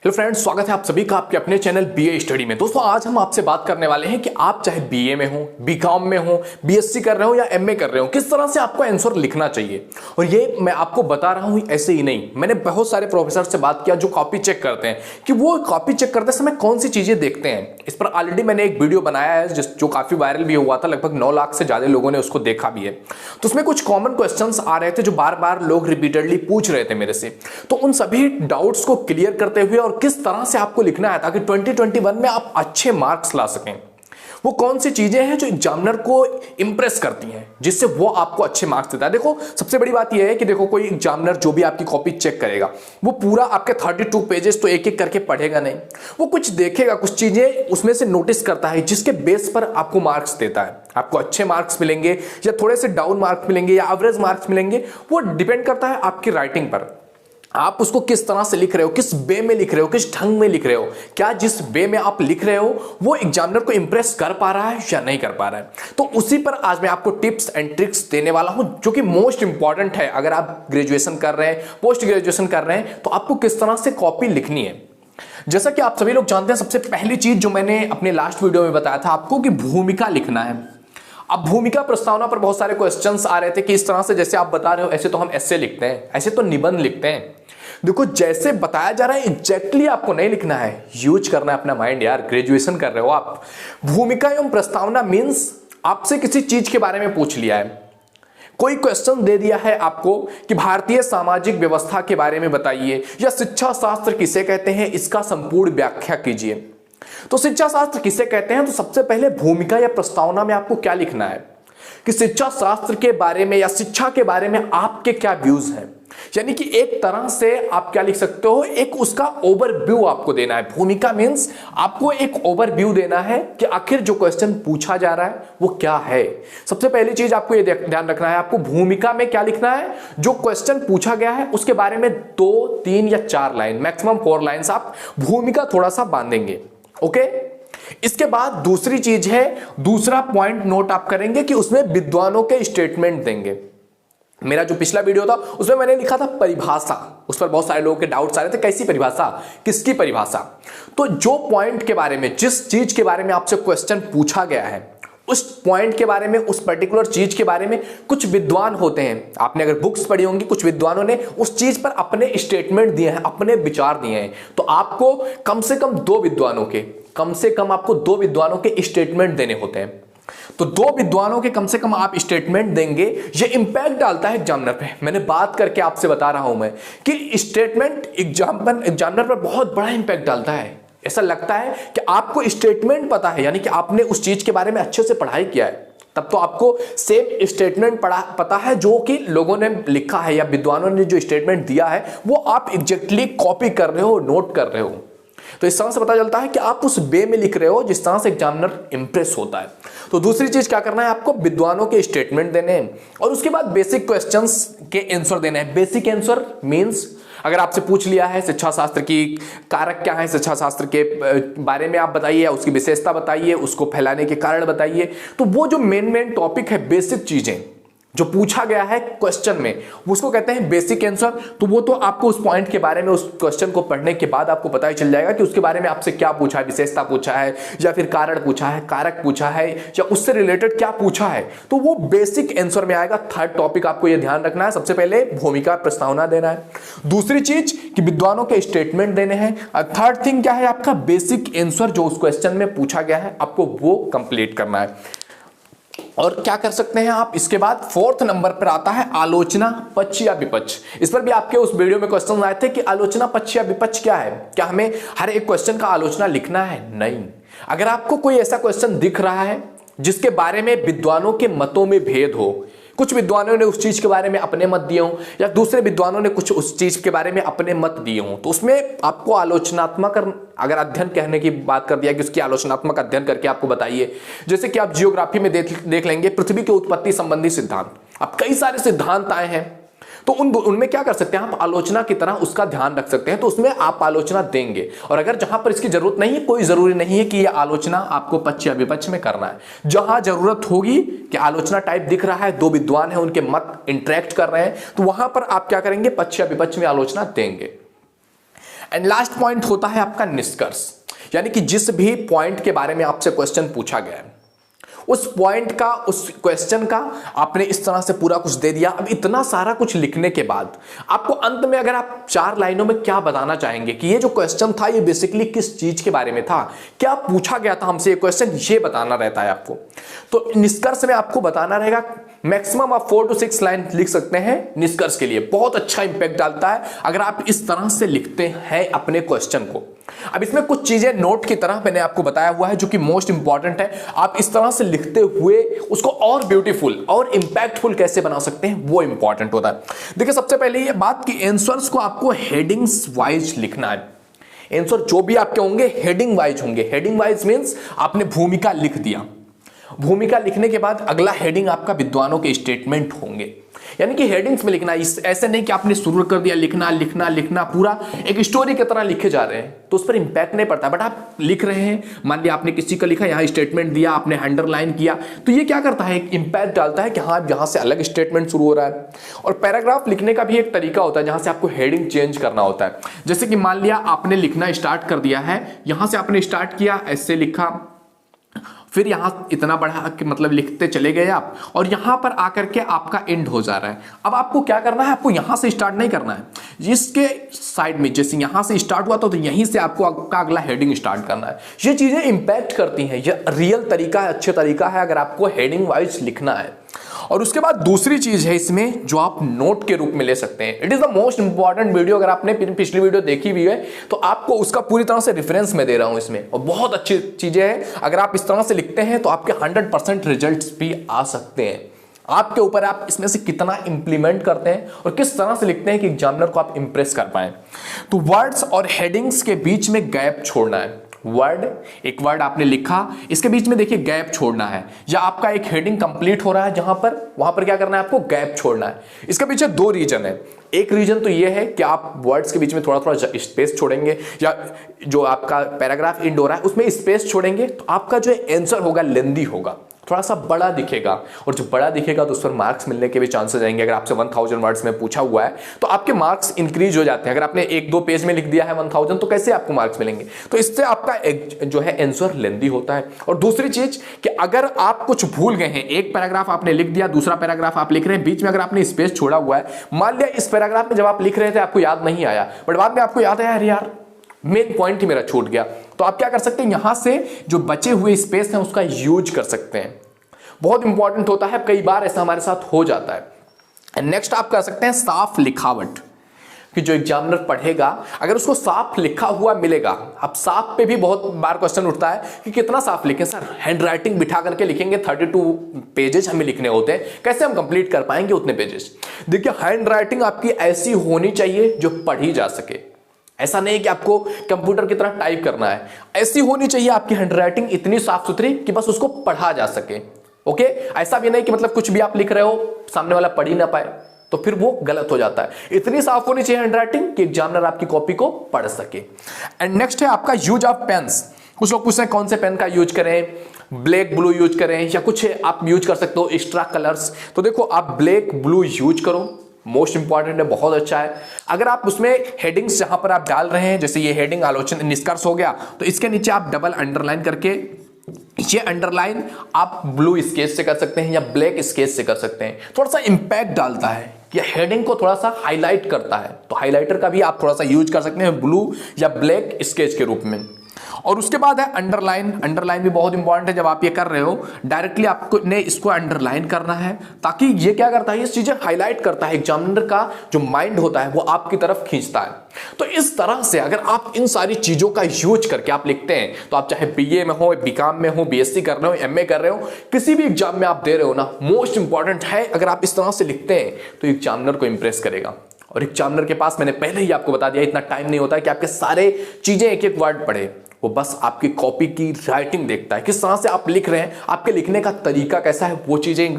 Hello friends, स्वागत है आप सभी का आपके अपने चैनल बीए स्टडी में। दोस्तों, आज हम आपसे बात करने वाले हैं कि आप चाहे बीए में हो, बीकॉम में हो, बीएससी कर रहे हो या एमए कर रहे हो, किस तरह से आपको आंसर लिखना चाहिए। और ये मैं आपको बता रहा हूं ऐसे ही नहीं, मैंने बहुत सारे प्रोफेसर से बात किया जो कॉपी चेक करते हैं कि वो कॉपी चेक करते समय कौन सी चीजें देखते हैं। इस पर ऑलरेडी मैंने एक वीडियो बनाया है जो काफी वायरल भी हुआ था, लगभग 9 लाख से ज्यादा लोगों ने उसको देखा भी है। तो उसमें कुछ कॉमन क्वेश्चंस आ रहे थे जो बार बार लोग रिपीटेडली पूछ रहे थे मेरे से। तो उन सभी डाउट्स को क्लियर करते हुए और किस तरह से आपको लिखना है ताकि 2021 में आप अच्छे मार्क्स ला सकें, वो कौन सी चीजें हैं जो एग्जामिनर को इंप्रेस करती हैं जिससे वो आपको अच्छे मार्क्स देता है। देखो, सबसे बड़ी बात यह है कि देखो, कोई एग्जामिनर जो भी आपकी कॉपी चेक करेगा वो पूरा आपके 32 पेजेस तो एक एक करके पढ़ेगा नहीं, वो कुछ देखेगा, कुछ चीजें उसमें से नोटिस करता है जिसके बेस पर आपको मार्क्स देता है। आपको अच्छे मार्क्स मिलेंगे या थोड़े से डाउन मार्क्स मिलेंगे या एवरेज मार्क्स मिलेंगे, वो डिपेंड करता है आपकी राइटिंग पर। आप उसको किस तरह से लिख रहे हो, किस वे में लिख रहे हो, किस ढंग में लिख रहे हो, क्या जिस वे में आप लिख रहे हो वो एग्जामिनर को इंप्रेस कर पा रहा है या नहीं कर पा रहा है। तो उसी पर आज मैं आपको टिप्स एंड ट्रिक्स देने वाला हूं जो कि मोस्ट इंपॉर्टेंट है। अगर आप ग्रेजुएशन कर रहे हैं, पोस्ट ग्रेजुएशन कर रहे हैं, तो आपको किस तरह से कॉपी लिखनी है। जैसा कि आप सभी लोग जानते हैं, सबसे पहली चीज जो मैंने अपने लास्ट वीडियो में बताया था आपको कि भूमिका लिखना है। अब भूमिका प्रस्तावना पर बहुत सारे क्वेश्चंस आ रहे थे कि इस तरह से जैसे आप बता रहे हो ऐसे तो हम ऐसे लिखते हैं, ऐसे तो निबंध लिखते हैं। देखो, जैसे बताया जा रहा है एग्जैक्टली आपको नहीं लिखना है, यूज करना है अपना माइंड। यार, ग्रेजुएशन कर रहे हो आप। भूमिका एवं प्रस्तावना मींस आपसे किसी चीज के बारे में पूछ लिया है, कोई क्वेश्चन दे दिया है आपको कि भारतीय सामाजिक व्यवस्था के बारे में बताइए या शिक्षा शास्त्र किसे कहते हैं, इसका संपूर्ण व्याख्या कीजिए। तो शिक्षा शास्त्र किसे कहते हैं, तो सबसे पहले भूमिका या प्रस्तावना में आपको क्या लिखना है कि शिक्षा शास्त्र के बारे में या शिक्षा के बारे में आपके क्या व्यूज हैं। यानी कि एक तरह से आप क्या लिख सकते हो, एक उसका ओवरव्यू आपको देना है। भूमिका मींस आपको एक ओवरव्यू देना है कि आखिर जो क्वेश्चन पूछा जा रहा है वो क्या है। सबसे पहली चीज आपको ये ध्यान रखना है, आपको भूमिका में क्या लिखना है, जो क्वेश्चन पूछा गया है उसके बारे में 2, 3 या 4 लाइन, मैक्सिमम 4 लाइन्स आप भूमिका थोड़ा सा बांधेंगे। ओके, इसके बाद दूसरी चीज है, दूसरा पॉइंट नोट आप करेंगे कि उसमें विद्वानों के स्टेटमेंट देंगे। मेरा जो पिछला वीडियो था उसमें मैंने लिखा था परिभाषा, उस पर बहुत सारे लोगों के डाउट्स आ रहे थे, कैसी परिभाषा, किसकी परिभाषा। तो जो पॉइंट के बारे में, जिस चीज के बारे में आपसे क्वेश्चन पूछा गया है, उस पॉइंट के बारे में, उस पर्टिकुलर चीज के बारे में कुछ विद्वान होते हैं, आपने अगर बुक्स पढ़ी होंगी, कुछ विद्वानों ने उस चीज पर अपने स्टेटमेंट दिए हैं, अपने विचार दिए हैं। तो आपको कम से कम 2 विद्वानों के, कम से कम आपको 2 विद्वानों के स्टेटमेंट देने होते हैं। तो 2 विद्वानों के कम से कम आप स्टेटमेंट देंगे, ये इंपैक्ट डालता है एग्जामिनर पे। मैंने बात करके आपसे बता रहा हूं मैं कि स्टेटमेंट एग्जामिनर पर बहुत बड़ा इंपैक्ट डालता है। ऐसा लगता है कि आपको स्टेटमेंट पता है, यानी कि आपने उस चीज के बारे में अच्छे से पढ़ाई किया है, तब तो आपको सेम स्टेटमेंट पता है जो कि लोगों ने लिखा है या विद्वानों ने जो स्टेटमेंट दिया है वो आप एग्जैक्टली कॉपी कर रहे हो, नोट कर रहे हो। तो इस तरह से पता चलता है कि आप उस वे में लिख रहे हो जिस तरह से एग्जामिनर इंप्रेस होता है। तो दूसरी चीज क्या करना है, आपको विद्वानों के स्टेटमेंट देने हैं और उसके बाद बेसिक क्वेश्चंस के आंसर देने हैं। बेसिक आंसर मींस अगर आपसे पूछ लिया है शिक्षा शास्त्र की कारक क्या है, शिक्षा शास्त्र के बारे में आप बताइए, उसकी विशेषता बताइए, उसको फैलाने के कारण बताइए। तो वो जो मेन टॉपिक है, बेसिक चीजें जो पूछा गया है क्वेश्चन में, उसको कहते हैं बेसिक आंसर। तो वो तो आपको उस पॉइंट के बारे में, उस क्वेश्चन को पढ़ने के बाद आपको पता ही चल जाएगा कि उसके बारे में आपसे क्या पूछा है, विशेषता पूछा है या फिर कारण पूछा है, कारक पूछा है या उससे रिलेटेड क्या पूछा है। तो वो बेसिक आंसर में आएगा। थर्ड टॉपिक आपको ये ध्यान रखना है, सबसे पहले भूमिका प्रस्तावना देना है, दूसरी चीज कि विद्वानों के स्टेटमेंट देने हैं, और थर्ड थिंग क्या है, आपका बेसिक आंसर जो उस क्वेश्चन में पूछा गया है आपको वो कंप्लीट करना है। और क्या कर सकते हैं आप, इसके बाद 4th नंबर पर आता है आलोचना पक्ष या विपक्ष। इस पर भी आपके उस वीडियो में क्वेश्चन आए थे कि आलोचना पक्ष या विपक्ष क्या है, क्या हमें हर एक क्वेश्चन का आलोचना लिखना है? नहीं। अगर आपको कोई ऐसा क्वेश्चन दिख रहा है जिसके बारे में विद्वानों के मतों में भेद हो, कुछ विद्वानों ने उस चीज के बारे में अपने मत दिए हों या दूसरे विद्वानों ने कुछ उस चीज के बारे में अपने मत दिए हों, तो उसमें आपको आलोचनात्मक, अगर अध्ययन कहने की बात कर दिया कि उसकी आलोचनात्मक अध्ययन करके आपको बताइए। जैसे कि आप जियोग्राफी में देख लेंगे पृथ्वी की उत्पत्ति संबंधी सिद्धांत, अब कई सारे सिद्धांत आए हैं, तो उनमें क्या कर सकते हैं आप, आलोचना की तरह उसका ध्यान रख सकते हैं। तो उसमें आप आलोचना देंगे, और अगर जहां पर इसकी जरूरत नहीं है, कोई जरूरी नहीं है कि यह आलोचना आपको पक्ष या विपक्ष में करना है। जहां जरूरत होगी कि आलोचना टाइप दिख रहा है, 2 विद्वान हैं, उनके मत इंटरेक्ट कर रहे हैं, तो वहां पर आप क्या करेंगे, पक्ष या विपक्ष में आलोचना देंगे। एंड लास्ट पॉइंट होता है आपका निष्कर्ष, यानी कि जिस भी पॉइंट के बारे में आपसे क्वेश्चन पूछा गया है उस पॉइंट का, उस क्वेश्चन का आपने इस तरह से पूरा कुछ दे दिया। अब इतना सारा कुछ लिखने के बाद आपको अंत में अगर आप 4 लाइनों में क्या बताना चाहेंगे कि ये जो क्वेश्चन था ये बेसिकली किस चीज के बारे में था, क्या पूछा गया था हमसे ये क्वेश्चन, ये बताना रहता है आपको। तो निष्कर्ष में आपको बताना रहेगा, मैक्सिमम आप 4 to 6 लाइन लिख सकते हैं निष्कर्ष के लिए, बहुत अच्छा इंपैक्ट डालता है अगर आप इस तरह से लिखते हैं अपने क्वेश्चन को। अब इसमें कुछ चीजें नोट की तरह मैंने आपको बताया हुआ है जो कि मोस्ट इंपॉर्टेंट है, आप इस तरह से लिखते हुए उसको और ब्यूटीफुल और इंपैक्टफुल कैसे बना सकते हैं वो इंपॉर्टेंट होता है। देखिए सबसे पहले ये बात कि आंसर्स को आपको हेडिंग्स वाइज लिखना है। आंसर जो भी आपके होंगे हेडिंग वाइज होंगे। हेडिंग वाइज मींस आपने भूमिका लिख दिया, भूमिका लिखने के बाद अगला हेडिंग आपका विद्वानों के स्टेटमेंट होंगे, यानी कि हेडिंग्स में लिखना। ऐसे नहीं कि आपने शुरू कर दिया लिखना लिखना लिखना, पूरा एक स्टोरी की तरह लिखे जा रहे हैं तो उस पर इंपैक्ट नहीं पड़ता। बट आप लिख रहे हैं, मान लिया आपने किसी का लिखा, यहाँ स्टेटमेंट दिया, आपने अंडरलाइन किया, तो ये क्या करता है, एक इंपैक्ट डालता है कि हाँ यहाँ से अलग स्टेटमेंट शुरू हो रहा है। और पैराग्राफ लिखने का भी एक तरीका होता है जहां से आपको हेडिंग चेंज करना होता है। जैसे कि मान लिया आपने लिखना स्टार्ट कर दिया है, यहां से आपने स्टार्ट किया, ऐसे लिखा, फिर यहां इतना बड़ा मतलब लिखते चले गए आप, और यहां पर आकर के आपका एंड हो जा रहा है। अब आपको क्या करना है, आपको यहां से स्टार्ट नहीं करना है, इसके साइड में जैसे यहां से स्टार्ट हुआ तो यहीं से आपको आपका अगला हेडिंग स्टार्ट करना है। ये चीजें इंपैक्ट करती हैं, ये रियल तरीका है, अच्छे तरीका है अगर आपको हेडिंग वाइज लिखना है। और उसके बाद दूसरी चीज है इसमें जो आप नोट के रूप में ले सकते हैं। It is the most important video, अगर आपने पिछली वीडियो देखी हुई है तो आपको उसका पूरी तरह से रेफरेंस में दे रहा हूं इसमें, और बहुत अच्छी चीजें हैं। अगर आप इस तरह से लिखते हैं तो आपके 100% रिजल्ट्स भी आ सकते हैं। आपके ऊपर आप इसमें से कितना इंप्लीमेंट करते हैं और किस तरह से लिखते हैं कि एग्जामिनर को आप इंप्रेस कर पाए। तो वर्ड्स और हेडिंग्स के बीच में गैप छोड़ना है। एक वर्ड आपने लिखा, इसके बीच में देखिए गैप छोड़ना है, या आपका एक हेडिंग कंप्लीट हो रहा है जहां पर, वहां पर क्या करना है, आपको गैप छोड़ना है। इसके पीछे 2 रीजन है। एक रीजन तो ये है कि आप वर्ड्स के बीच में थोड़ा थोड़ा स्पेस छोड़ेंगे, या जो आपका पैराग्राफ एंड हो रहा है उसमें स्पेस छोड़ेंगे, तो आपका जो आंसर होगा लेंदी होगा, थोड़ा सा बड़ा दिखेगा, और जो बड़ा दिखेगा तो उस पर मार्क्स मिलने के भी चांसेस रहेंगे। अगर आपसे 1000 वर्ड्स में पूछा हुआ है तो आपके मार्क्स इंक्रीज हो जाते हैं। अगर आपने 1-2 पेज में लिख दिया है 1000 तो कैसे आपको मार्क्स मिलेंगे, तो इससे आपका जो है आंसर लेंदी होता है। और दूसरी चीज कि अगर आप कुछ भूल गए हैं, एक पैराग्राफ आपने लिख दिया, दूसरा पैराग्राफ आप लिख रहे हैं, बीच में अगर आपने स्पेस छोड़ा हुआ है, मान लिया इस पैराग्राफ में जब आप लिख रहे थे आपको याद नहीं आया, बट बाद में आपको याद आया अरे यार मेन पॉइंट ही मेरा छूट गया, तो आप क्या कर सकते हैं, यहां से जो बचे हुए स्पेस हैं उसका यूज कर सकते हैं। बहुत इंपॉर्टेंट होता है, कई बार ऐसा हमारे साथ हो जाता है। नेक्स्ट आप कर सकते हैं साफ लिखावट, कि जो एग्जामिनर पढ़ेगा अगर उसको साफ लिखा हुआ मिलेगा। अब साफ पे भी बहुत बार क्वेश्चन उठता है कि कितना साफ लिखें सर, हैंड राइटिंग बिठा करके लिखेंगे, 32 पेजेस हमें लिखने होते हैं, कैसे हम कंप्लीट कर पाएंगे उतने पेजेस। देखिए हैंड राइटिंग आपकी ऐसी होनी चाहिए जो पढ़ी जा सके, ऐसा नहीं कि आपको कंप्यूटर की तरह टाइप करना है, ऐसी होनी चाहिए आपकी हैंड राइटिंग इतनी साफ सुथरी कि बस उसको पढ़ा जा सके। ओके, ऐसा भी नहीं कि मतलब कुछ भी आप लिख रहे हो सामने वाला पढ़ ही ना पाए, तो फिर वो गलत हो जाता है। इतनी साफ होनी चाहिए हैंडराइटिंग कि एग्जामिनर आपकी कॉपी को पढ़ सके। एंड नेक्स्ट है आपका यूज ऑफ पेन्स। कुछ लोग पूछते हैं कौन से पेन का यूज करें, ब्लैक ब्लू यूज करें या कुछ आप यूज कर सकते हो एक्स्ट्रा कलर्स। तो देखो आप ब्लैक ब्लू यूज करो, मोस्ट इंपॉर्टेंट है, बहुत अच्छा है। अगर आप उसमें हेडिंग्स जहां पर आप डाल रहे हैं, जैसे ये हेडिंग आलोचना निष्कर्ष हो गया, तो इसके नीचे आप डबल अंडरलाइन करके ये अंडरलाइन आप ब्लू स्केच से कर सकते हैं या ब्लैक स्केच से कर सकते हैं। थोड़ा सा इंपैक्ट डालता है, या हेडिंग को थोड़ा सा हाईलाइट करता है, तो हाइलाइटर का भी आप थोड़ा सा यूज कर सकते हैं ब्लू या ब्लैक स्केच के रूप में। और उसके बाद है अंडरलाइन। अंडरलाइन भी बहुत इंपॉर्टेंट है, जब आप ये कर रहे हो डायरेक्टली आपको ने इसको अंडरलाइन करना है, ताकि ये क्या करता है, ये चीजें हाईलाइट करता है, एग्जामिनर का जो माइंड होता है वो आपकी तरफ खींचता है। तो इस तरह से अगर आप इन सारी चीजों का यूज करके आप लिखते हैं, तो आप चाहे बीए में हो, बीकॉम में हो, बीएससी कर रहे हो, एमए कर रहे हो, किसी भी एग्जाम में आप दे रहे हो ना, मोस्ट इंपॉर्टेंट है अगर आप इस तरह से लिखते हैं तो एग्जामिनर को इंप्रेस करेगा। और एग्जामिनर के पास मैंने पहले ही आपको बता दिया इतना टाइम नहीं होता है कि आपके सारे चीजें एक एक वर्ड पढ़े, वो बस आपकी कॉपी की राइटिंग देखता है, किस तरह से आप लिख रहे हैं, आपके लिखने का तरीका कैसा है, वो चीजें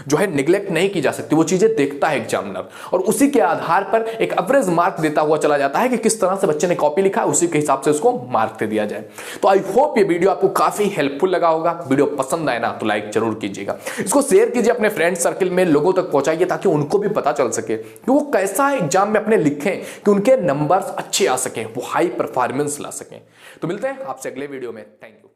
जो है निगलेक्ट नहीं की जा सकती, वो चीजें देखता है एग्जामिनर, और उसी के आधार पर एक एवरेज मार्क देता हुआ चला जाता है कि किस तरह से बच्चे ने कॉपी लिखा है, उसी के हिसाब से उसको मार्क दे दिया जाए। तो आई होप ये वीडियो आपको काफी हेल्पफुल लगा होगा। वीडियो पसंद आए ना तो लाइक जरूर कीजिएगा, इसको शेयर कीजिए अपने फ्रेंड सर्किल में, लोगों तक पहुंचाइए ताकि उनको भी पता चल सके कि वो कैसा एग्जाम में अपने लिखें कि उनके नंबर्स अच्छे आ सकें, वो हाई परफॉर्मेंस ला सकें। तो मिलते हैं आपसे अगले वीडियो में। Thank you.